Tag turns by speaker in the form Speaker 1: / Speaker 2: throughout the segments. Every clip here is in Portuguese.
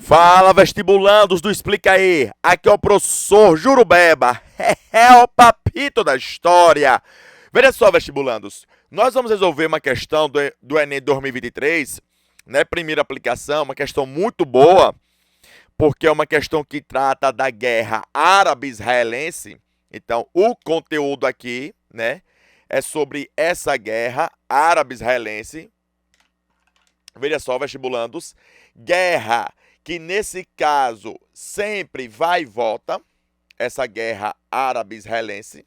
Speaker 1: Fala, vestibulandos do Explica aí. Aqui é o professor Jurubeba. É o papito da história. Veja só, vestibulandos. Nós vamos resolver uma questão do Enem 2023, né? Primeira aplicação, uma questão muito boa, porque é uma questão que trata da guerra árabe-israelense. Então, o conteúdo aqui, né, é sobre essa guerra árabe-israelense. Veja só, vestibulandos. Guerra que nesse caso sempre vai e volta, essa guerra árabe-israelense.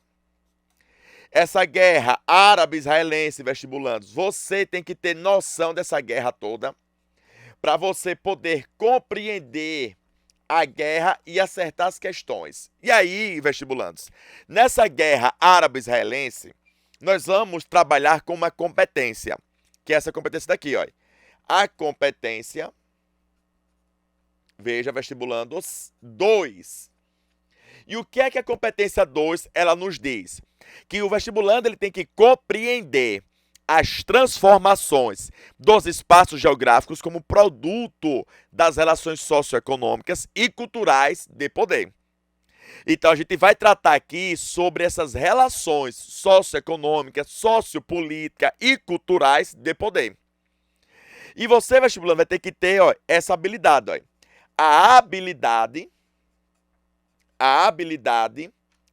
Speaker 1: Essa guerra árabe-israelense, vestibulandos, você tem que ter noção dessa guerra toda para você poder compreender a guerra e acertar as questões. E aí, vestibulandos, nessa guerra árabe-israelense, nós vamos trabalhar com uma competência, que é essa competência daqui, ó. A competência, veja, vestibulandos, 2. E o que é que a competência 2 ela nos diz? Que o vestibulando ele tem que compreender as transformações dos espaços geográficos como produto das relações socioeconômicas e culturais de poder. Então a gente vai tratar aqui sobre essas relações socioeconômicas, sociopolíticas e culturais de poder. E você, vestibulando, vai ter que ter essa habilidade, a habilidade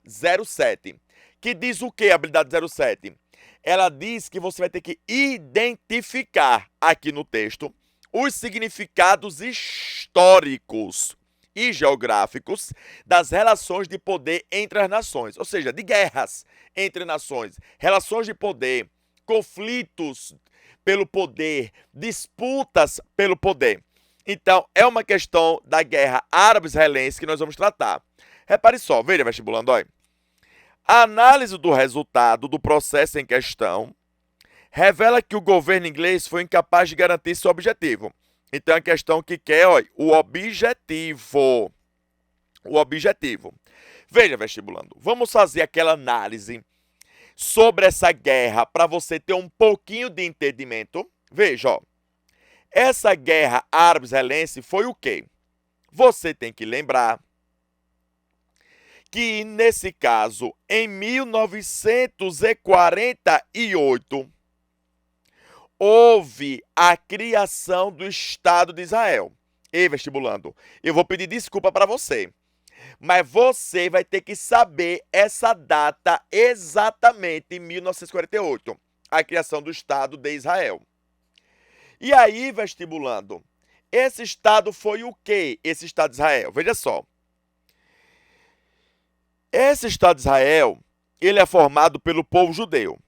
Speaker 1: 07. Que diz o que a habilidade 07? Ela diz que você vai ter que identificar aqui no texto os significados históricos e geográficos das relações de poder entre as nações, ou seja, de guerras entre nações, relações de poder, conflitos pelo poder, disputas pelo poder. Então, é uma questão da guerra árabe-israelense que nós vamos tratar. Repare só, veja, vestibulando, olha. A análise do resultado do processo em questão revela que o governo inglês foi incapaz de garantir seu objetivo. Então, é a questão que quer, olha, o objetivo. O objetivo. Veja, vestibulando, vamos fazer aquela análise sobre essa guerra para você ter um pouquinho de entendimento. Veja, ó. Essa guerra árabe-israelense foi o quê? Você tem que lembrar que, nesse caso, em 1948, houve a criação do Estado de Israel. Ei, vestibulando, eu vou pedir desculpa para você, mas você vai ter que saber essa data exatamente em 1948, a criação do Estado de Israel. E aí, vestibulando, esse Estado foi o quê? Esse Estado de Israel, veja só. Esse Estado de Israel, ele é formado pelo povo judeu.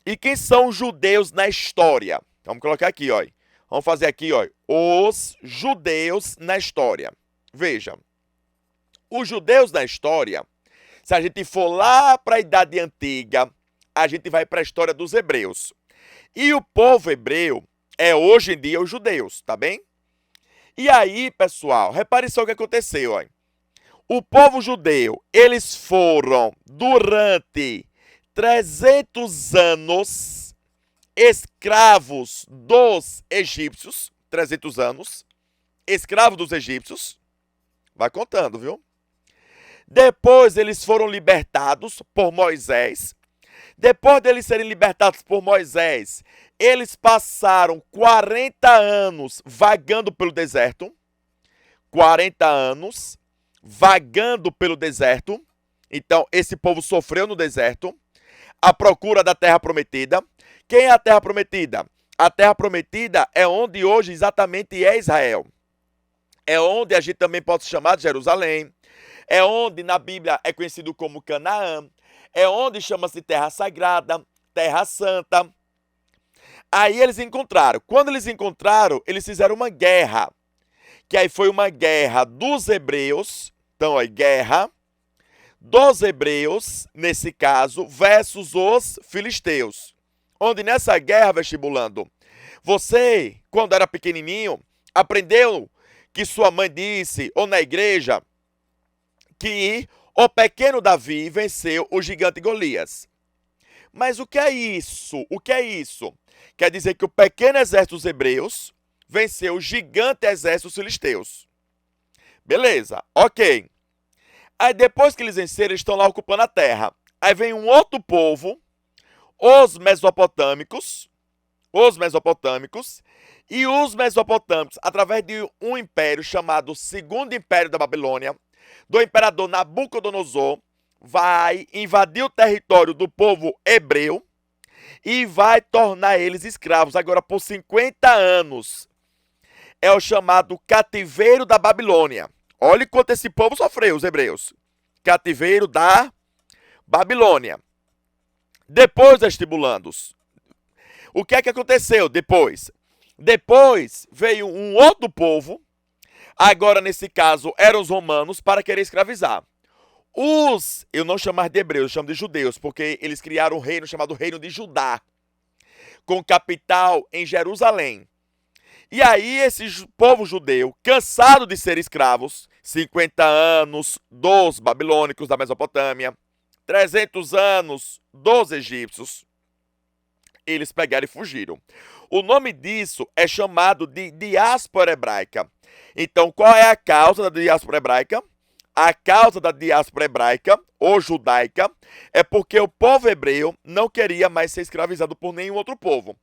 Speaker 1: E quem são os judeus na história? Vamos colocar aqui, ó. Vamos fazer aqui, ó, os judeus na história. Veja, os judeus na história, se a gente for lá para a Idade Antiga, a gente vai para a história dos hebreus. E o povo hebreu é hoje em dia os judeus, tá bem? E aí, pessoal, repare só o que aconteceu, ó. O povo judeu, eles foram durante 300 anos escravos dos egípcios, 300 anos, escravos dos egípcios, vai contando, viu? Depois eles foram libertados por Moisés. Depois deles serem libertados por Moisés, eles passaram 40 anos vagando pelo deserto. 40 anos vagando pelo deserto. Então, esse povo sofreu no deserto, à procura da terra prometida. Quem é a terra prometida? A terra prometida é onde hoje exatamente é Israel. É onde a gente também pode chamar de Jerusalém. É onde na Bíblia é conhecido como Canaã. É onde chama-se terra sagrada, terra santa. Aí eles encontraram. Quando eles encontraram, eles fizeram uma guerra. Que aí foi uma guerra dos hebreus. Então, ó, guerra dos hebreus, nesse caso, versus os filisteus. Onde nessa guerra, vestibulando, você, quando era pequenininho, aprendeu que sua mãe disse, ou na igreja, que o pequeno Davi venceu o gigante Golias. Mas o que é isso? O que é isso? Quer dizer que o pequeno exército dos hebreus venceu o gigante exército dos filisteus. Beleza, ok. Aí depois que eles venceram, eles estão lá ocupando a terra. Aí vem um outro povo, os mesopotâmicos, e os mesopotâmicos, através de um império chamado Segundo Império da Babilônia, do imperador Nabucodonosor, vai invadir o território do povo hebreu e vai tornar eles escravos agora por 50 anos. É o chamado cativeiro da Babilônia. Olha quanto esse povo sofreu, os hebreus. Cativeiro da Babilônia. Depois, vestibulandos, o que é que aconteceu depois? Depois veio um outro povo, agora nesse caso eram os romanos, para querer escravizar. Eu não chamo mais de hebreus, eu chamo de judeus, porque eles criaram um reino chamado Reino de Judá, com capital em Jerusalém. E aí esse povo judeu, cansado de ser escravos, 50 anos dos babilônicos da Mesopotâmia, 300 anos dos egípcios, eles pegaram e fugiram. O nome disso é chamado de diáspora hebraica. Então, qual é a causa da diáspora hebraica? A causa da diáspora hebraica ou judaica é porque o povo hebreu não queria mais ser escravizado por nenhum outro povo.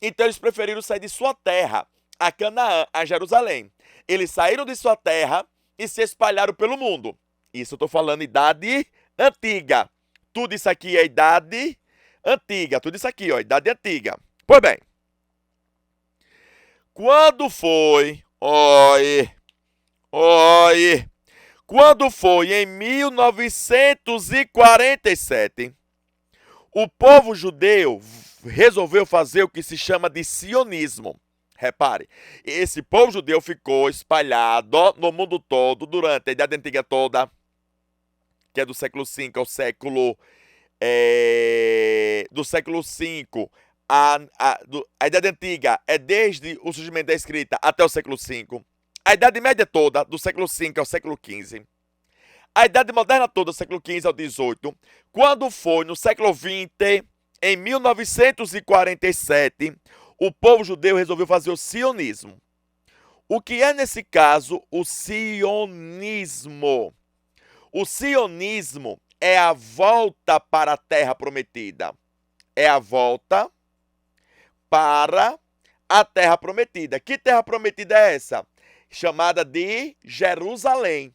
Speaker 1: Então eles preferiram sair de sua terra, a Canaã, a Jerusalém. Eles saíram de sua terra e se espalharam pelo mundo. Isso eu estou falando idade antiga. Tudo isso aqui é idade antiga. Tudo isso aqui, ó, idade antiga. Pois bem. Quando foi... Quando foi em 1947, o povo judeu resolveu fazer o que se chama de sionismo. Repare, esse povo judeu ficou espalhado no mundo todo durante a Idade Antiga toda, que é do século V ao século... do século V, a Idade Antiga é desde o surgimento da escrita até o século V. A Idade Média toda, do século V ao século XV. A Idade Moderna toda, do século XV ao XVIII. Quando foi no século XX, em 1947, o povo judeu resolveu fazer o sionismo. O que é, nesse caso, o sionismo? O sionismo é a volta para a Terra Prometida. É a volta para a Terra Prometida. Que Terra Prometida é essa? Chamada de Jerusalém.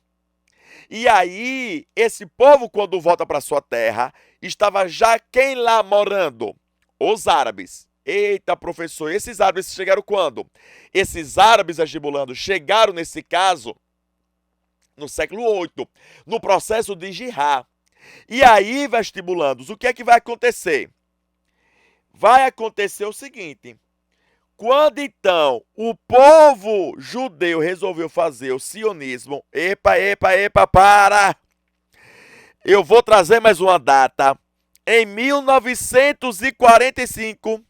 Speaker 1: E aí, esse povo, quando volta para sua terra, estava já quem lá morando? Os árabes. Eita, professor, esses árabes chegaram quando? Esses árabes, vestibulando, chegaram, nesse caso, no século VIII, no processo de Jihad. E aí, vestibulandos, o que é que vai acontecer? Vai acontecer o seguinte: quando então o povo judeu resolveu fazer o sionismo, para! Eu vou trazer mais uma data. Em 1945,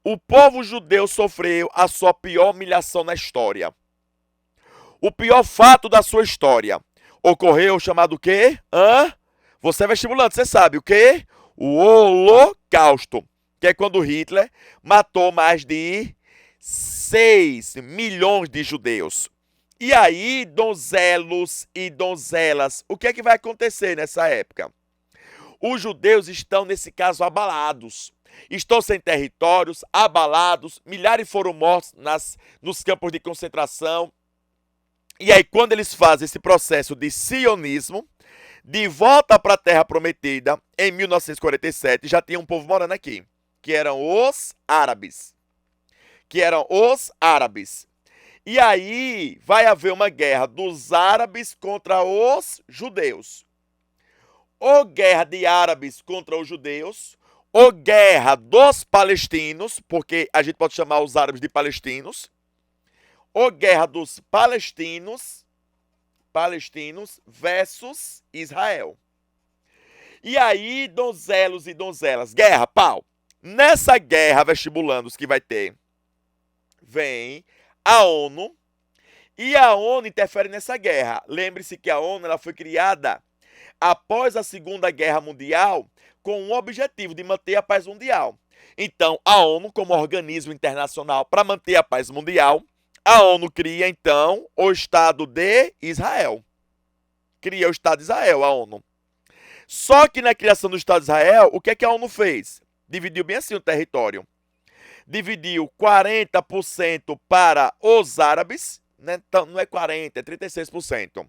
Speaker 1: o povo judeu sofreu a sua pior humilhação na história. O pior fato da sua história. Ocorreu o chamado o quê? Você é vestibulante, você sabe o quê? O Holocausto. Que é quando Hitler matou mais de 6 milhões de judeus. E aí, donzelos e donzelas, o que é que vai acontecer nessa época? Os judeus estão, nesse caso, abalados. Estão sem territórios, abalados, milhares foram mortos nos campos de concentração. E aí, quando eles fazem esse processo de sionismo, de volta para a Terra Prometida, em 1947, já tinha um povo morando aqui, que eram os árabes. E aí vai haver uma guerra dos árabes contra os judeus. Ou guerra de árabes contra os judeus, ou guerra dos palestinos, porque a gente pode chamar os árabes de palestinos, ou guerra dos palestinos versus Israel. E aí, donzelos e donzelas, guerra, pau. Nessa guerra, vestibulandos que vai ter, vem a ONU, e a ONU interfere nessa guerra. Lembre-se que a ONU ela foi criada após a Segunda Guerra Mundial com o objetivo de manter a paz mundial. Então, a ONU, como organismo internacional para manter a paz mundial, A ONU cria, então, o Estado de Israel. Cria o Estado de Israel, a ONU. Só que na criação do Estado de Israel, o que é que a ONU fez? Dividiu bem assim o território. Dividiu 40% para os árabes, né? Então, não é 40%, é 36%.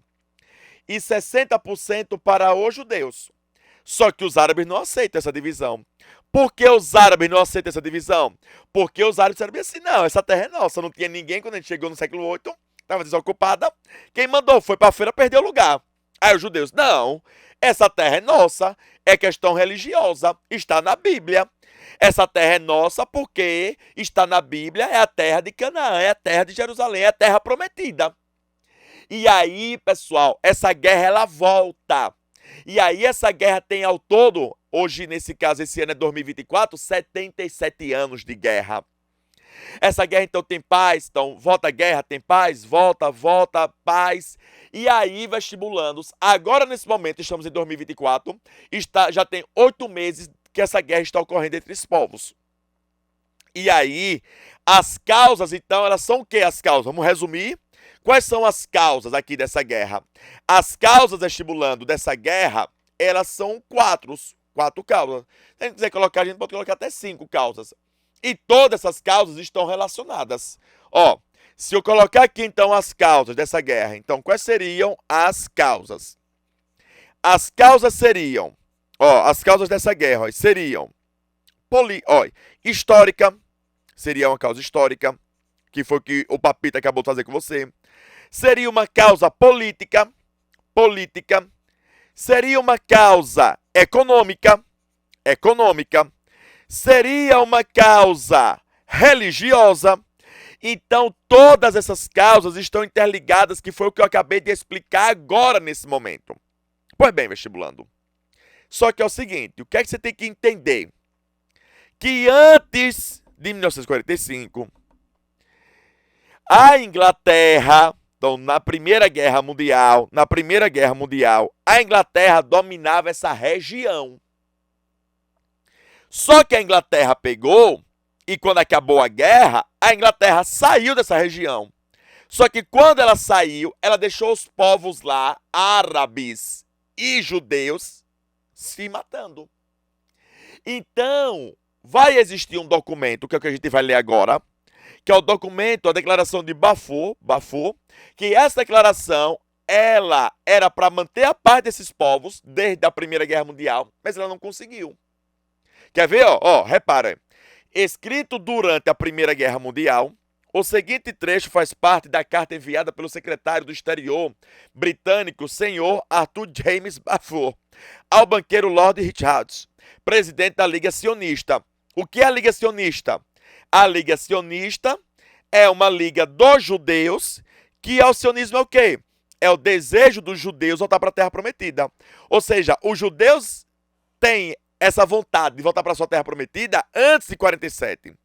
Speaker 1: E 60% para os judeus. Só que os árabes não aceitam essa divisão. Por que os árabes não aceitam essa divisão? Porque os árabes disseram assim, não, essa terra é nossa, não tinha ninguém quando a gente chegou no século VIII, estava desocupada. Quem mandou foi para a feira, perdeu o lugar. Aí os judeus, não, essa terra é nossa, é questão religiosa, está na Bíblia. Essa terra é nossa porque está na Bíblia, é a terra de Canaã, é a terra de Jerusalém, é a terra prometida. E aí, pessoal, essa guerra ela volta. E aí essa guerra tem ao todo, hoje nesse caso, esse ano é 2024, 77 anos de guerra. Essa guerra então tem paz, então volta a guerra, tem paz, volta, paz. E aí, vestibulandos, agora nesse momento, estamos em 2024, já tem 8 meses que essa guerra está ocorrendo entre os povos. E aí, as causas então, elas são o que as causas? Vamos resumir? Quais são as causas aqui dessa guerra? As causas, vestibulando, dessa guerra, elas são quatro causas. Se a gente quiser colocar, a gente pode colocar até 5 causas. E todas essas causas estão relacionadas. Ó, se eu colocar aqui, então, as causas dessa guerra, então, quais seriam as causas? As causas seriam, as causas dessa guerra, seriam, histórica, seria uma causa histórica, que foi o que o Papito acabou de fazer com você. Seria uma causa política. Seria uma causa econômica. Seria uma causa religiosa. Então, todas essas causas estão interligadas, que foi o que eu acabei de explicar agora nesse momento. Pois bem, vestibulando. Só que é o seguinte, o que é que você tem que entender? Que antes de 1945, a Inglaterra, então na Primeira Guerra Mundial, a Inglaterra dominava essa região. Só que a Inglaterra pegou, e quando acabou a guerra, a Inglaterra saiu dessa região. Só que quando ela saiu, ela deixou os povos lá, árabes e judeus, se matando. Então, vai existir um documento, que é o que a gente vai ler agora, que é o documento, a declaração de Balfour, que essa declaração, ela era para manter a paz desses povos desde a Primeira Guerra Mundial, mas ela não conseguiu. Quer ver? Repara. Escrito durante a Primeira Guerra Mundial, o seguinte trecho faz parte da carta enviada pelo secretário do Exterior britânico, senhor Arthur James Balfour, ao banqueiro Lord Richards, presidente da Liga Sionista. O que é a Liga Sionista? A Liga Sionista é uma liga dos judeus, que o sionismo é o quê? É o desejo dos judeus voltar para a Terra Prometida. Ou seja, os judeus têm essa vontade de voltar para a sua Terra Prometida antes de 47.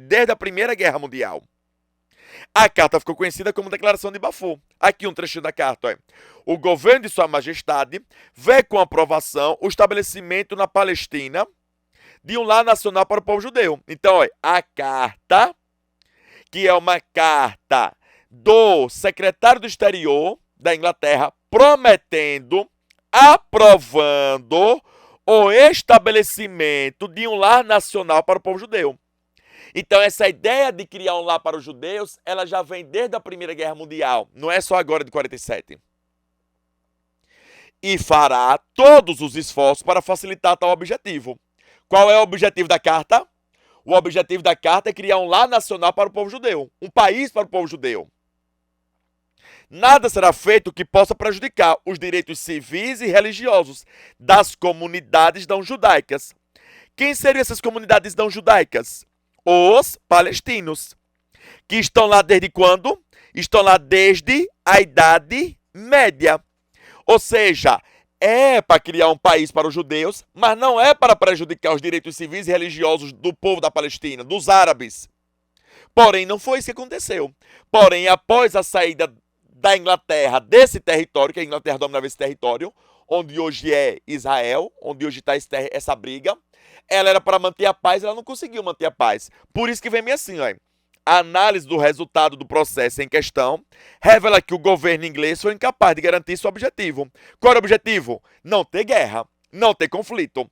Speaker 1: Desde a Primeira Guerra Mundial. A carta ficou conhecida como Declaração de Balfour. Aqui um trechinho da carta. O governo de Sua Majestade vê com aprovação o estabelecimento na Palestina de um lar nacional para o povo judeu. Então, a carta, que é uma carta do secretário do Exterior da Inglaterra, prometendo, aprovando o estabelecimento de um lar nacional para o povo judeu. Então, essa ideia de criar um lar para os judeus, ela já vem desde a Primeira Guerra Mundial, não é só agora de 47. E fará todos os esforços para facilitar tal objetivo. Qual é o objetivo da carta? O objetivo da carta é criar um lar nacional para o povo judeu, um país para o povo judeu. Nada será feito que possa prejudicar os direitos civis e religiosos das comunidades não judaicas. Quem seriam essas comunidades não judaicas? Os palestinos, que estão lá desde quando? Estão lá desde a Idade Média. Ou seja, é para criar um país para os judeus, mas não é para prejudicar os direitos civis e religiosos do povo da Palestina, dos árabes. Porém, não foi isso que aconteceu. Porém, após a saída da Inglaterra desse território, que a Inglaterra dominava esse território, onde hoje é Israel, onde hoje está essa briga, ela era para manter a paz, ela não conseguiu manter a paz. Por isso que vem assim, A análise do resultado do processo em questão revela que o governo inglês foi incapaz de garantir seu objetivo. Qual era o objetivo? Não ter guerra, não ter conflito.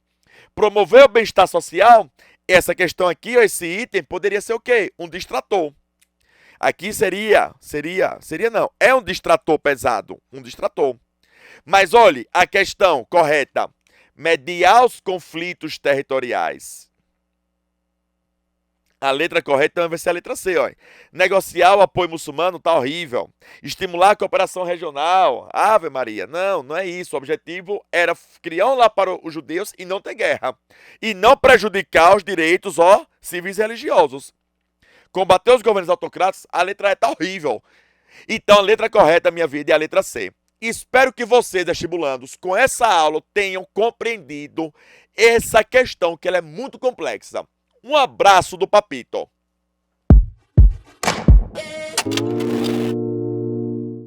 Speaker 1: Promover o bem-estar social, essa questão aqui, esse item, poderia ser o quê? Um distrator. Aqui é um distrator pesado, um distrator. Mas olhe, a questão correta, mediar os conflitos territoriais. A letra correta vai ser a letra C, ó. Negociar o apoio muçulmano tá horrível. Estimular a cooperação regional. Ave Maria. Não, não é isso. O objetivo era criar um lar para os judeus e não ter guerra. E não prejudicar os direitos, civis e religiosos. Combater os governos autocratas, a letra E tá horrível. Então a letra correta, minha vida, é a letra C. Espero que vocês, vestibulandos, com essa aula, tenham compreendido essa questão, que ela é muito complexa. Um abraço do Papito.